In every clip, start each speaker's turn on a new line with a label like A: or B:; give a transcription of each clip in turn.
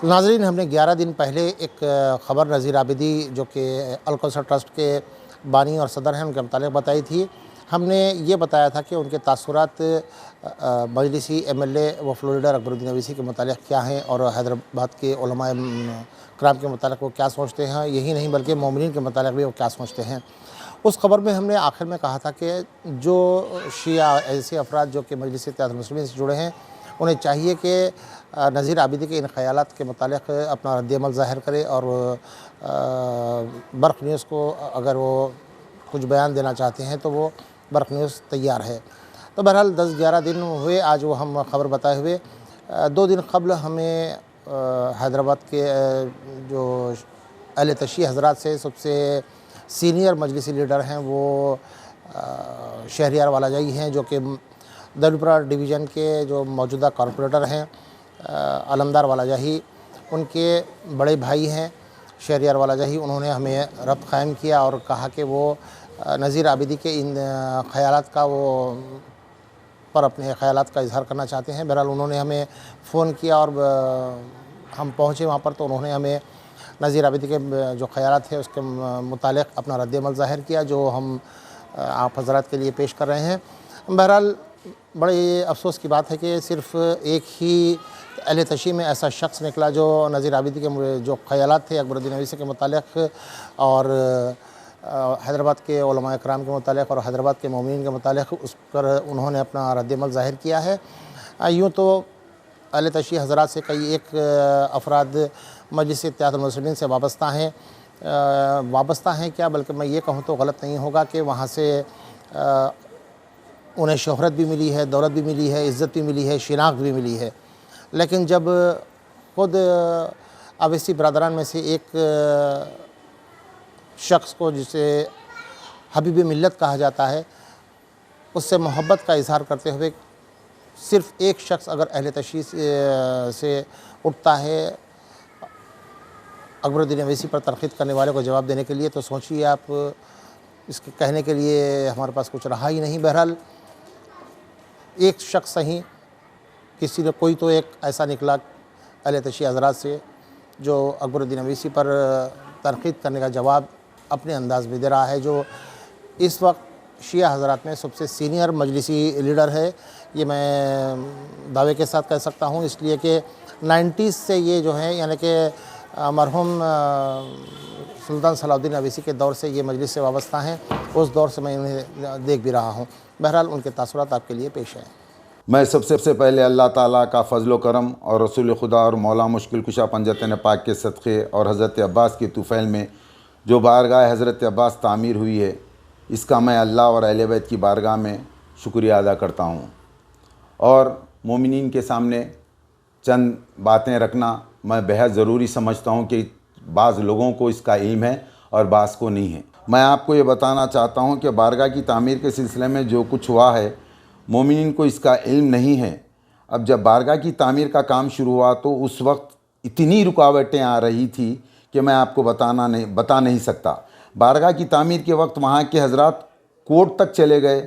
A: नाज़रीन, हमने 11 दिन पहले एक ख़बर नज़ीर आबिदी जो कि अल कौसर ट्रस्ट के बानी और सदर हैं उनके मुतालिक बताई थी। हमने ये बताया था कि उनके तासुरात मजलिसी एमएलए व फ्लोर लीडर अकबरुद्दीन अवैसी के मुतालिक क्या हैं और हैदराबाद के उलमाए कराम के मुतालिक वो क्या सोचते हैं। यही नहीं बल्कि मोमिनीन के मुतालिक भी वो क्या सोचते हैं। उस ख़बर में हमने आखिर में कहा था कि जो शिया ऐसे अफराद जो कि मजलिस इत्तेहादुल मुस्लिमीन से जुड़े हैं, उन्हें चाहिए कि नज़ीर आबिदी के इन ख़यालात के मुतालिक अपना रद्द-ए-अमल ज़ाहिर करे और बर्क़ न्यूज़ को अगर वो कुछ बयान देना चाहते हैं तो वो बर्क़ न्यूज़ तैयार है। तो बहरहाल 10-11 दिन हुए आज वो हम ख़बर बताए हुए। 2 दिन क़ब्ल हमें हैदराबाद के जो अहले तशय्युह हज़रात से सबसे सीनियर मजलिसी लीडर हैं वो शहरयार वालाजाई हैं, जो कि दौलतपुरा डिवीज़न के जो मौजूदा कॉरपोरेटर हैं अलमदार वालाजाही, उनके बड़े भाई हैं शहरयार वालाजाही। उन्होंने हमें रब्त कायम किया और कहा कि वो नज़ीर आबिदी के इन ख़यालात का पर अपने ख़यालात का इज़हार करना चाहते हैं। बहरहाल उन्होंने हमें फ़ोन किया और हम पहुँचे वहाँ पर, तो उन्होंने हमें नज़ीर आबिदी के जो ख़यालात थे उसके मुतालिक अपना रद्द-ए-अमल ज़ाहिर किया, जो हम आप हज़रात के लिए पेश कर रहे हैं। बहरहाल बड़े अफ़सोस की बात है कि सिर्फ़ एक ही अहले तशय्युह में ऐसा शख्स निकला जो नज़ीर आबिदी के जो ख़यालात थे अकबरुद्दीन अवैसी के मुतालिक और हैदराबाद के उलमाए कराम के मुतालिक और हैदराबाद के मोमिनीन के मुतालिक उस पर उन्होंने अपना रद्द-ए-अमल ज़ाहिर किया है। यूँ तो अहले तशय्युह हज़रात से कई एक अफराद मजलिस इत्तेहादुल मुस्लिमीन से वाबस्ता हैं क्या, बल्कि मैं ये कहूँ तो गलत नहीं होगा कि वहाँ से उन्हें शोहरत भी मिली है, दौलत भी मिली है, इज़्ज़त भी मिली है, शिनाख्त भी मिली है। लेकिन जब ख़ुद अवैसी बरदरान में से एक शख्स को, जिसे हबीब मिल्लत कहा जाता है, उससे मोहब्बत का इज़हार करते हुए सिर्फ़ एक शख्स अगर अहले तशय्युह से उठता है अकबरुद्दीन अवैसी पर तनक़ीद करने वाले को जवाब देने के लिए, तो सोचिए आप, इसके कहने के लिए हमारे पास कुछ रहा ही नहीं। बहरहाल एक शख्स सही, किसी ने कोई तो एक ऐसा निकला अहले तशय्युह हज़रात से जो अकबरुद्दीन अवैसी पर तनक़ीद करने का जवाब अपने अंदाज़ में दे रहा है, जो इस वक्त शिया हज़रात में सबसे सीनियर मजलिसी लीडर है। ये मैं दावे के साथ कह सकता हूँ, इसलिए कि 90s से ये जो है, यानी कि मरहूम सुल्तान सलाहुद्दीन अवैसी के दौर से ये मजलिस से वाबस्ता हैं। उस दौर से मैं उन्हें देख भी रहा हूँ। बहरहाल उनके तासुरात आपके लिए पेश हैं।
B: मैं सबसे पहले अल्लाह ताला का फ़ज़्ल करम और रसूल खुदा और मौला मुश्किल कुशा पंजतन पाक के सदक़े और हज़रत अब्बास की तुफ़ैल में जो बारगाह हज़रत अब्बास तामीर हुई है, इसका मैं अल्लाह और अहले बैत की बारगाह में शुक्रिया अदा करता हूँ। और मोमिनीन के सामने चंद बातें रखना मैं बेहद ज़रूरी समझता हूँ कि बाज़ लोगों को इसका इल्म है और बाज़ को नहीं है। मैं आपको ये बताना चाहता हूँ कि बारगाह की तामीर के सिलसिले में जो कुछ हुआ है, मोमिनीन को इसका इल्म नहीं है। अब जब बारगाह की तामीर का काम शुरू हुआ तो उस वक्त इतनी रुकावटें आ रही थी कि मैं आपको बता नहीं सकता। बारगाह की तामीर के वक्त वहाँ के हज़रात कोर्ट तक चले गए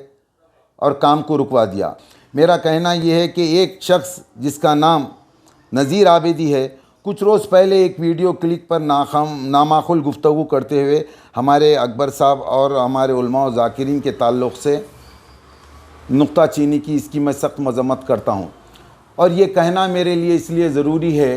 B: और काम को रुकवा दिया। मेरा कहना यह है कि एक शख्स जिसका नाम नज़ीर आबिदी है, कुछ रोज़ पहले एक वीडियो क्लिप पर नामाकुल गुफ्तगू करते हुए हमारे अकबर साहब और हमारे उलमा और ज़ाकिरीन के ताल्लुक़ से नुक्ता चीनी की, इसकी मैं सख्त मज़म्मत करता हूँ। और ये कहना मेरे लिए इसलिए ज़रूरी है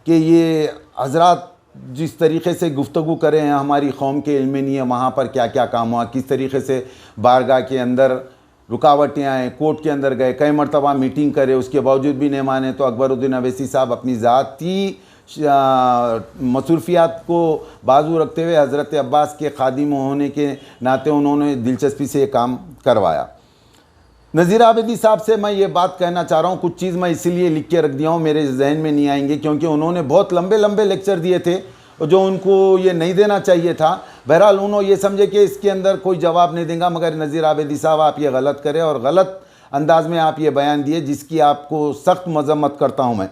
B: कि ये हज़रात जिस तरीक़े से गुफ्तगू करें हैं, हमारी कौम के इल्म में नहीं है वहाँ पर क्या क्या काम हुआ, किस तरीक़े से बारगाह के अंदर रुकावटें आए, कोर्ट के अंदर गए, कई मरतबा मीटिंग करे, उसके बावजूद भी नहीं माने, तो अकबरुद्दीन अवैसी साहब अपनी ज़ाती मसरूफियात को बाजू रखते हुए हज़रत अब्बास के खादिम होने के नाते उन्होंने दिलचस्पी से ये काम करवाया। नज़ीर आबिदी साहब से मैं ये बात कहना चाह रहा हूँ, कुछ चीज़ मैं इसीलिए लिख के रख दिया हूँ, मेरे जहन में नहीं आएंगे, क्योंकि उन्होंने बहुत लंबे लंबे लेक्चर दिए थे जो उनको ये नहीं देना चाहिए था। बहरहाल उन्होंने ये समझे कि इसके अंदर कोई जवाब नहीं देगा, मगर नज़ीर आबिदी साहब आप ये गलत करें और गलत अंदाज में आप ये बयान दिए, जिसकी आपको सख्त मजम्मत करता हूँ मैं।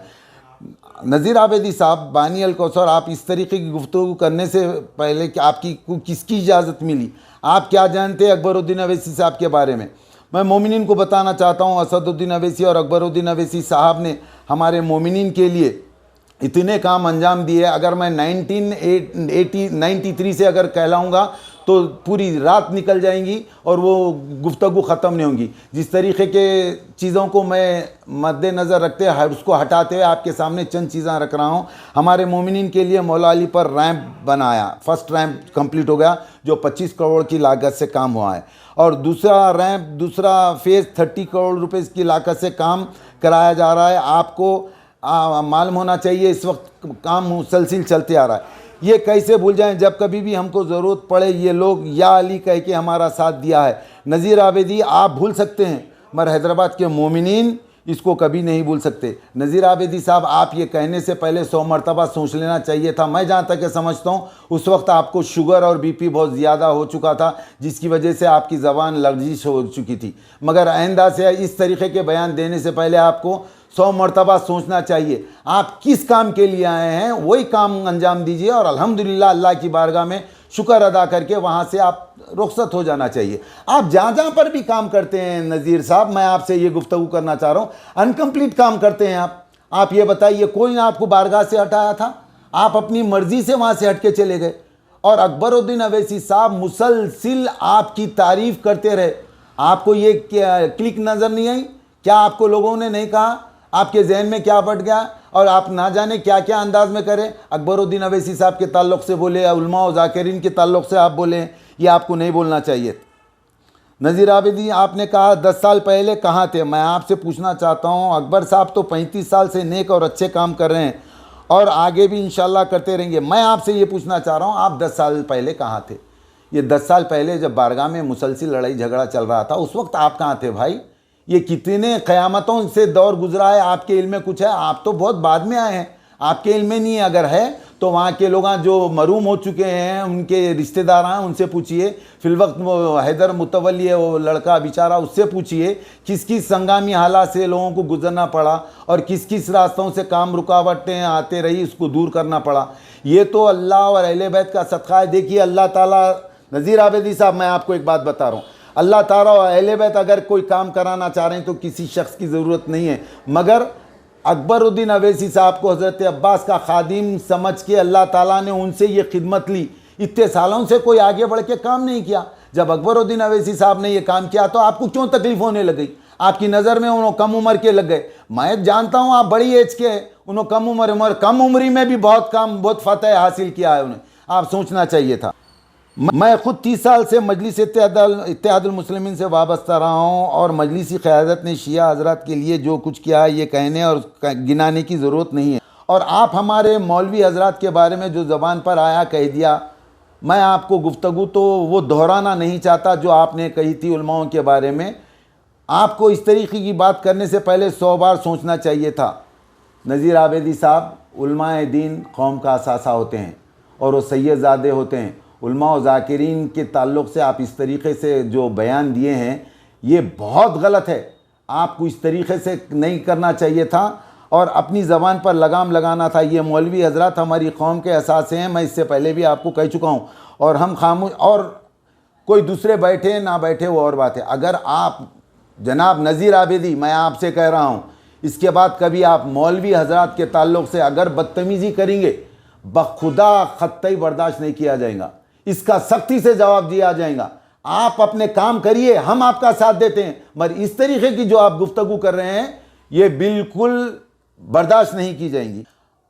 B: नज़ीर आबिदी साहब, बानी अल कौसर, आप इस तरीके की गुफ्तगू करने से पहले कि आपकी किसकी इजाज़त मिली? आप क्या जानते हैं अकबरुद्दीन अवैसी साहब के बारे में? मैं मोमिनीन को बताना चाहता हूँ, असदुद्दीन अवैसी और अकबरुद्दीन अवैसी साहब ने हमारे मोमिनीन के लिए इतने काम अंजाम दिए। अगर मैं 1993 से अगर कहलाऊँगा तो पूरी रात निकल जाएंगी और वो गुफ्तगू ख़त्म नहीं होंगी। जिस तरीक़े के चीज़ों को मैं मद्देनज़र रखते हैं उसको हटाते हुए आपके सामने चंद चीज़ें रख रहा हूँ। हमारे मोमिनीन के लिए मौला अली पर रैंप बनाया, फर्स्ट रैंप कंप्लीट हो गया जो 25 करोड़ की लागत से काम हुआ है, और दूसरा रैंप, दूसरा फेज़ 30 करोड़ रुपए की लागत से काम कराया जा रहा है। आपको मालूम होना चाहिए इस वक्त काम मुसलसिल चलते आ रहा है। ये कैसे भूल जाएं जब कभी भी हमको ज़रूरत पड़े ये लोग या अली कह के हमारा साथ दिया है। नज़ीर आबिदी आप भूल सकते हैं मगर हैदराबाद के मोमिनीन इसको कभी नहीं भूल सकते। नज़ीर आबिदी साहब आप ये कहने से पहले 100 मरतबा सोच लेना चाहिए था। मैं जहाँ तक समझता हूँ उस वक्त आपको शुगर और बीपी बहुत ज़्यादा हो चुका था जिसकी वजह से आपकी ज़बान लर्जिश हो चुकी थी। मगर आइंदा से इस तरीके के बयान देने से पहले आपको 100 मरतबा सोचना चाहिए। आप किस काम के लिए आए हैं वही काम अंजाम दीजिए और अल्हम्दुलिल्लाह अल्लाह की बारगाह में शुक्र अदा करके वहाँ से आप रुखसत हो जाना चाहिए। आप जहाँ जहाँ पर भी काम करते हैं नज़ीर साहब, मैं आपसे ये गुफ्तगू करना चाह रहा हूँ, अनकम्प्लीट काम करते हैं आप ये बताइए कोई ना आपको बारगाह से हटाया था? आप अपनी मर्ज़ी से वहाँ से हट के चले गए। और अकबरुद्दीन अवैसी साहब मुसलसिल आपकी तारीफ़ करते रहे। आपको ये क्या क्लिक नज़र नहीं आई? क्या आपको लोगों ने नहीं कहा? आपके जहन में क्या बट गया और आप ना जाने क्या क्या अंदाज में करें? अकबरुद्दीन अवैसी साहब के ताल्लुक़ से बोले या उलमा और ज़ाकिरीन के ताल्लुक़ से आप बोले, ये आपको नहीं बोलना चाहिए। नज़ीर आबिदी आपने कहा 10 साल पहले कहाँ थे? मैं आपसे पूछना चाहता हूँ, अकबर साहब तो 35 साल से नेक और अच्छे काम कर रहे हैं और आगे भी इंशाल्लाह करते रहेंगे। मैं आपसे ये पूछना चाह रहा हूँ आप 10 साल पहले कहाँ थे? ये 10 साल पहले जब बारगाह में मुसलसिल लड़ाई झगड़ा चल रहा था उस वक्त आप कहाँ थे भाई? ये कितने क़यामतों से दौर गुजरा है, आपके इल्म में कुछ है? आप तो बहुत बाद में आए हैं, आपके इल्म में नहीं है। अगर है तो वहाँ के लोग जो मरूम हो चुके हैं उनके रिश्तेदार हैं उनसे पूछिए। फिलवक्त वो हैदर मुतवल्ली है वो लड़का बेचारा, उससे पूछिए किस किस संगामी हालात से लोगों को गुजरना पड़ा और किस किस रास्तों से काम रुकावटें आते रही उसको दूर करना पड़ा। ये तो अल्लाह और अहले बैत का सदका है। देखिए अल्लाह ताला, नज़ीर आबिदी साहब मैं आपको एक बात बता रहा हूँ, अल्लाह ताला और अहले बैत अगर कोई काम कराना चाह रहे हैं तो किसी शख्स की ज़रूरत नहीं है। मगर अकबरुद्दीन अवैसी साहब को हज़रत अब्बास का खादिम समझ के अल्लाह ताला ने उनसे ये खिदमत ली। इतने सालों से कोई आगे बढ़ के काम नहीं किया। जब अकबरुद्दीन अवैसी साहब ने ये काम किया तो आपको क्यों तकलीफ़ होने लगी? आपकी नज़र में उन्होंने कम उम्र के लग गए। मैं जानता हूँ आप बड़ी एज के हैं, उन्होंने कम उम्री में भी बहुत काम, बहुत फतह हासिल किया है उन्हें। आप सोचना चाहिए था। मैं ख़ुद 30 साल से मजलिस इत्तेहादुल मुस्लिमीन से वाबस्ता रहा हूँ और मजलिसी क़यादत ने शिया हज़रात के लिए जो कुछ किया है ये कहने और गिनाने की ज़रूरत नहीं है। और आप हमारे मौलवी हज़रात के बारे में जो ज़बान पर आया कह दिया, मैं आपको गुफ्तगू तो वो दोहराना नहीं चाहता जो आपने कही थी उलमाओं के बारे में। आपको इस तरीक़े की बात करने से पहले 100 बार सोचना चाहिए था। नज़ीर आबिदी साहब, उलमाए दीन कौम का असासा होते हैं और वो सैयदज़ादे होते हैं। उलमा और ज़ाकिरीन के ताल्लुक़ से आप इस तरीक़े से जो बयान दिए हैं ये बहुत गलत है। आपको इस तरीक़े से नहीं करना चाहिए था और अपनी ज़बान पर लगाम लगाना था। ये मौलवी हज़रात हमारी कौम के असासे हैं, मैं इससे पहले भी आपको कह चुका हूँ। और हम खामोश, और कोई दूसरे बैठे ना बैठे वो और बात है। अगर आप जनाब नज़ीर आबिदी, मैं आपसे कह रहा हूँ इसके बाद कभी आप मौलवी हज़रात के ताल्लुक़ से अगर बदतमीज़ी करेंगे बखुदा ख़त्तई बर्दाश्त नहीं किया जाएगा, इसका सख्ती से जवाब दिया जाएगा। आप अपने काम करिए, हम आपका साथ देते हैं, मगर इस तरीके की जो आप गुफ्तगू कर रहे हैं ये बिल्कुल बर्दाश्त नहीं की जाएंगी।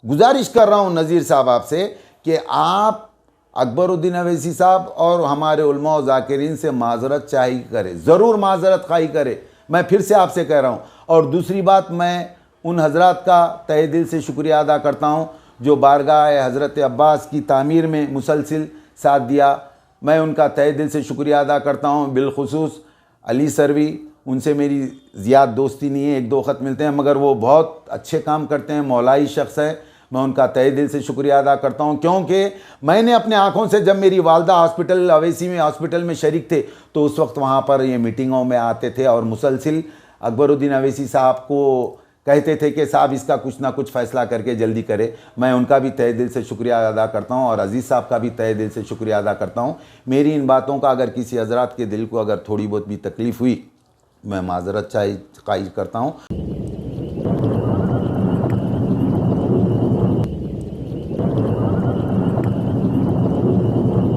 B: गुजारिश कर रहा हूं नज़ीर साहब आपसे कि आप अकबरुद्दीन अवैसी साहब और हमारे उलमा और ज़ाकिरीन से माज़रत चाही करें, ज़रूर माज़रत खाई करें। मैं फिर से आपसे कह रहा हूँ। और दूसरी बात, मैं उन हज़रात का तहे दिल से शुक्रिया अदा करता हूँ जो बारगाह हज़रत अब्बास की तामीर में मुसलसिल साथ दिया। मैं उनका तहे दिल से शुक्रिया अदा करता हूँ। बिलखुसूस अली सरवी, उनसे मेरी ज़्यादा दोस्ती नहीं है, एक दो ख़त मिलते हैं, मगर वो बहुत अच्छे काम करते हैं, मौलाई शख्स है। मैं उनका तहे दिल से शुक्रिया अदा करता हूँ क्योंकि मैंने अपने आँखों से, जब मेरी वालदा हॉस्पिटल अवैसी में हॉस्पिटल में शरीक थे तो उस वक्त वहाँ पर ये मीटिंगों में आते थे और मुसलसिल अकबरुद्दीन अवैसी साहब को कहते थे कि साहब इसका कुछ ना कुछ फ़ैसला करके जल्दी करे। मैं उनका भी तहे दिल से शुक्रिया अदा करता हूं और अज़ीज़ साहब का भी तहे दिल से शुक्रिया अदा करता हूं। मेरी इन बातों का अगर किसी हज़रात के दिल को अगर थोड़ी बहुत भी तकलीफ़ हुई, मैं माज़रत चाही करता हूं।